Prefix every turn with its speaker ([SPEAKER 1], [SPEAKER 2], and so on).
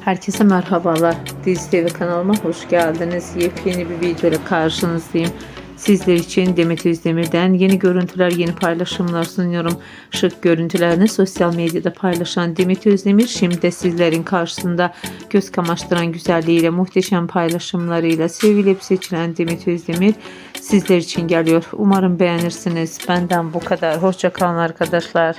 [SPEAKER 1] Herkese merhabalar. Dizi TV kanalıma hoş geldiniz. Yepyeni bir video ile karşınızdayım. Sizler için Demet Özdemir'den yeni görüntüler, yeni paylaşımlar sunuyorum. Şık görüntülerini sosyal medyada paylaşan Demet Özdemir şimdi de sizlerin karşısında göz kamaştıran güzelliğiyle, muhteşem paylaşımlarıyla sevilip seçilen Demet Özdemir sizler için geliyor. Umarım beğenirsiniz. Benden bu kadar. Hoşça kalın arkadaşlar.